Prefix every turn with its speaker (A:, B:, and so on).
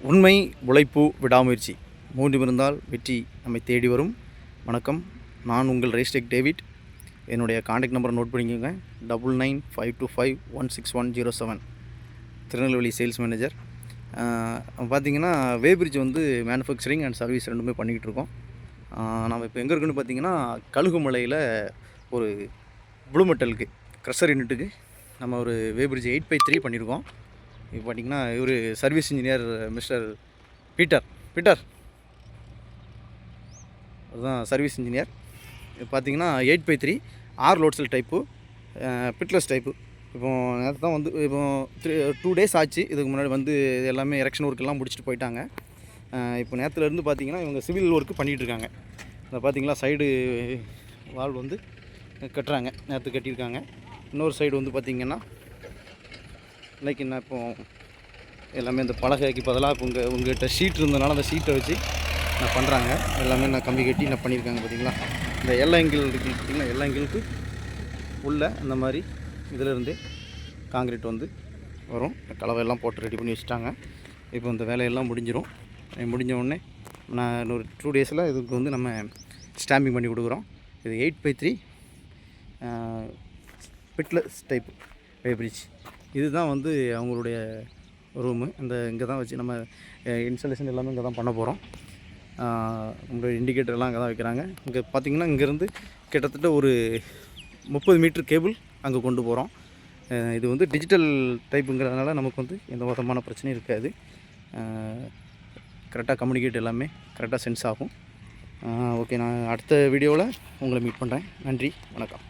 A: உண்மை, உழைப்பு, விடாமுயற்சி மூன்றும் இருந்தால் வெற்றி நம்மை தேடி வரும். வணக்கம், நான் உங்கள் ரைஸ்டெக் டேவிட். என்னுடைய காண்டாக்ட் நம்பரை நோட் பண்ணிக்கோங்க. 9952516107. Tirunelveli sales manager. பார்த்திங்கன்னா வேபிரிட்ஜ் வந்து மேனுஃபேக்சரிங் அண்ட் சர்வீஸ் ரெண்டுமே பண்ணிக்கிட்டு இருக்கோம். நம்ம இப்போ எங்கே இருக்குன்னு பார்த்தீங்கன்னா கழுகுமலையில் ஒரு ப்ளூ மெட்டலுக்கு க்ரஷர் யூனிட்டுக்கு நம்ம ஒரு வேபிரிட்ஜ் 8x3 பண்ணியிருக்கோம். இப்போ பார்த்திங்கன்னா இவர் சர்வீஸ் இன்ஜினியர் மிஸ்டர் பீட்டர் அதுதான் சர்வீஸ் இன்ஜினியர். இப்போ பார்த்திங்கன்னா 8x3 ஆர் லோட்ஸல் டைப்பு, பிட்லஸ் டைப்பு. இப்போ நேற்று தான் வந்து இப்போ 2 days ஆச்சு. இதுக்கு முன்னாடி வந்து எல்லாமே எரெக்ஷன் ஒர்க்கெல்லாம் முடிச்சுட்டு போயிட்டாங்க. இப்போ நேற்றுலேருந்து பார்த்திங்கன்னா இவங்க சிவில் ஒர்க்கு பண்ணிகிட்ருக்காங்க. அதை பார்த்திங்களா சைடு வால் வந்து கட்டுறாங்க, நேற்று கட்டியிருக்காங்க. இன்னொரு சைடு வந்து பார்த்திங்கன்னா இன்றைக்கி என்ன இப்போ எல்லாமே இந்த பலகைக்கு பதிலாக இப்போ உங்கள்கிட்ட ஷீட் இருந்ததுனால அந்த ஷீட்டை வச்சு நான் பண்ணுறாங்க. எல்லாமே நான் கம்பி கட்டி நான் பண்ணியிருக்காங்க. பார்த்திங்களா இந்த எல்லா ஆங்கிள் இருக்குது பார்த்திங்களா, எல்லா ஆங்கிளுக்கு உள்ள இந்த மாதிரி இதிலேருந்தே காங்கிரீட் வந்து வரும். கலவையெல்லாம் போட்டு ரெடி பண்ணி வச்சுட்டாங்க. இப்போ இந்த வேலையெல்லாம் முடிஞ்சிடும். முடிஞ்ச உடனே நான் இன்னொரு 2 days இதுக்கு வந்து நம்ம ஸ்டாம்பிங் பண்ணி கொடுக்குறோம். இது 8x3 பிட்லஸ் டைப் வேபிரிட்ஜ். இதுதான் வந்து அவங்களுடைய ரூமு. இங்கே தான் வச்சு நம்ம இன்ஸ்டாலேஷன் எல்லாமே இங்கே தான் பண்ண போகிறோம். நம்மளுடைய இண்டிகேட்டர்லாம் அங்கே தான் வைக்கிறாங்க. இங்கே பார்த்திங்கன்னா இங்கேருந்து கிட்டத்தட்ட ஒரு 30 மீட்டர் கேபிள் அங்கே கொண்டு போகிறோம். இது வந்து டிஜிட்டல் டைப்புங்கிறதுனால நமக்கு வந்து எந்த விதமான பிரச்சனையும் இருக்காது. கரெக்டாக கம்யூனிகேட் எல்லாமே கரெக்டாக சென்ஸ் ஆகும். ஓகே, நான் அடுத்த வீடியோவில் உங்களை மீட் பண்ணுறேன். நன்றி, வணக்கம்.